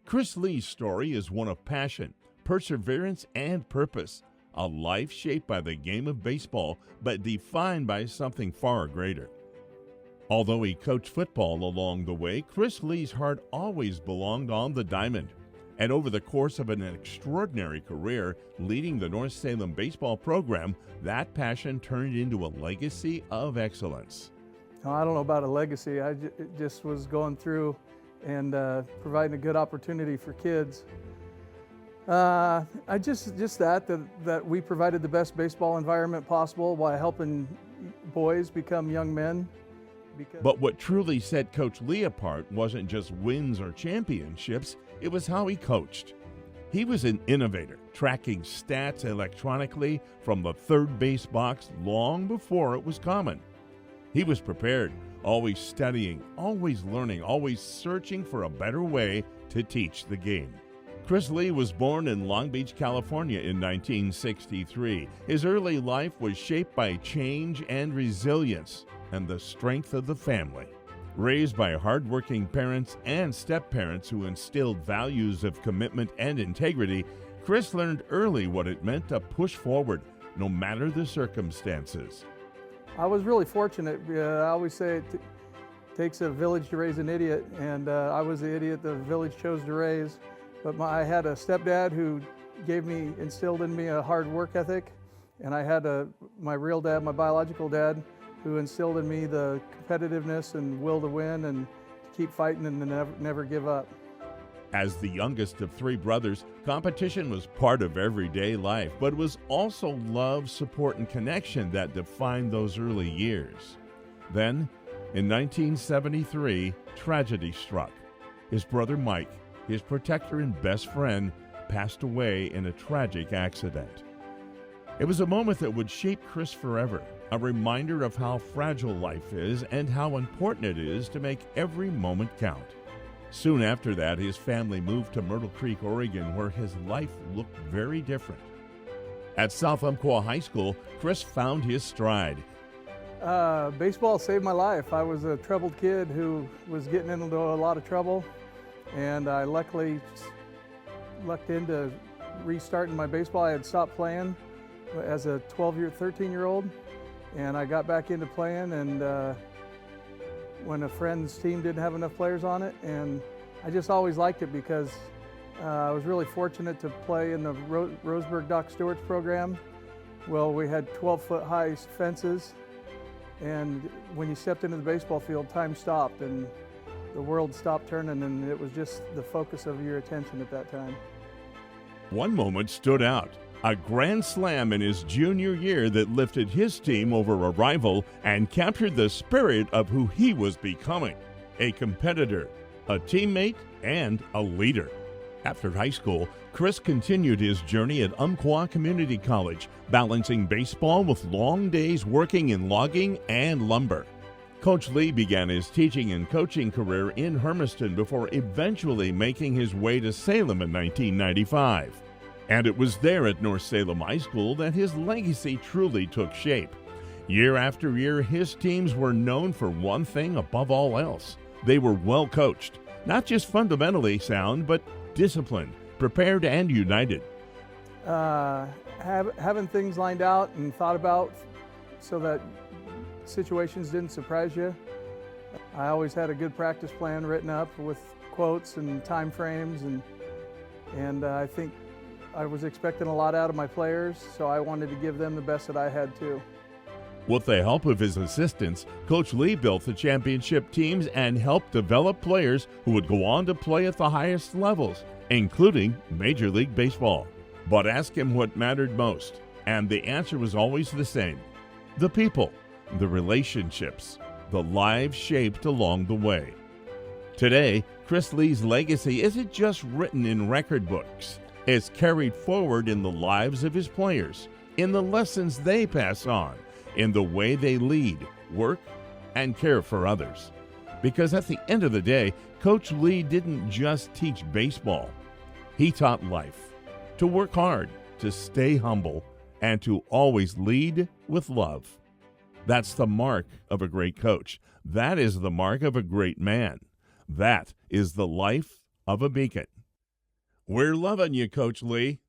Chris Lee's story is one of passion, perseverance, and purpose. A life shaped by the game of baseball, but defined by something far greater. Although he coached football along the way, Chris Lee's heart always belonged on the diamond. And over the course of an extraordinary career leading the North Salem baseball program, that passion turned into a legacy of excellence. I don't know about a legacy. I just was going through and providing a good opportunity for kids. I just that we provided the best baseball environment possible while helping boys become young men. But what truly set Coach Lee apart wasn't just wins or championships, it was how he coached. He was an innovator, tracking stats electronically from the third base box long before it was common. He was prepared, always studying, always learning, always searching for a better way to teach the game. Chris Lee was born in Long Beach, California in 1963. His early life was shaped by change and resilience and the strength of the family. Raised by hardworking parents and step-parents who instilled values of commitment and integrity, Chris learned early what it meant to push forward, no matter the circumstances. I was really fortunate. I always say it takes a village to raise an idiot, and I was the idiot the village chose to raise. But I had a stepdad who instilled in me a hard work ethic, and I had my real dad, my biological dad, who instilled in me the competitiveness and will to win and to keep fighting and to never give up. As the youngest of three brothers, competition was part of everyday life, but it was also love, support, and connection that defined those early years. Then, in 1973, tragedy struck. His brother Mike, his protector and best friend, passed away in a tragic accident. It was a moment that would shape Chris forever, a reminder of how fragile life is and how important it is to make every moment count. Soon after that, his family moved to Myrtle Creek, Oregon, where his life looked very different. At South Umpqua High School, Chris found his stride. Baseball saved my life. I was a troubled kid who was getting into a lot of trouble, and I luckily lucked into restarting my baseball. I had stopped playing as a 13-year-old, and I got back into playing, and when a friend's team didn't have enough players on it, and I just always liked it because I was really fortunate to play in the Roseburg Doc Stewart's program. Well, we had 12-foot high fences, and when you stepped into the baseball field, time stopped and the world stopped turning, and it was just the focus of your attention at that time. One moment stood out. A grand slam in his junior year that lifted his team over a rival and captured the spirit of who he was becoming, a competitor, a teammate, and a leader. After high school, Chris continued his journey at Umpqua Community College, balancing baseball with long days working in logging and lumber. Coach Lee began his teaching and coaching career in Hermiston before eventually making his way to Salem in 1995. And it was there at North Salem High School that his legacy truly took shape. Year after year, his teams were known for one thing above all else. They were well coached, not just fundamentally sound, but disciplined, prepared, and united. Having things lined out and thought about so that situations didn't surprise you. I always had a good practice plan written up with quotes and time frames, and I think I was expecting a lot out of my players, so I wanted to give them the best that I had too. With the help of his assistants, Coach Lee built the championship teams and helped develop players who would go on to play at the highest levels, including Major League Baseball. But ask him what mattered most, and the answer was always the same: the people, the relationships, the lives shaped along the way. Today, Chris Lee's legacy isn't just written in record books. It's carried forward in the lives of his players, in the lessons they pass on, in the way they lead, work, and care for others. Because at the end of the day, Coach Lee didn't just teach baseball. He taught life, to work hard, to stay humble, and to always lead with love. That's the mark of a great coach. That is the mark of a great man. That is the life of a beacon. We're loving you, Coach Lee.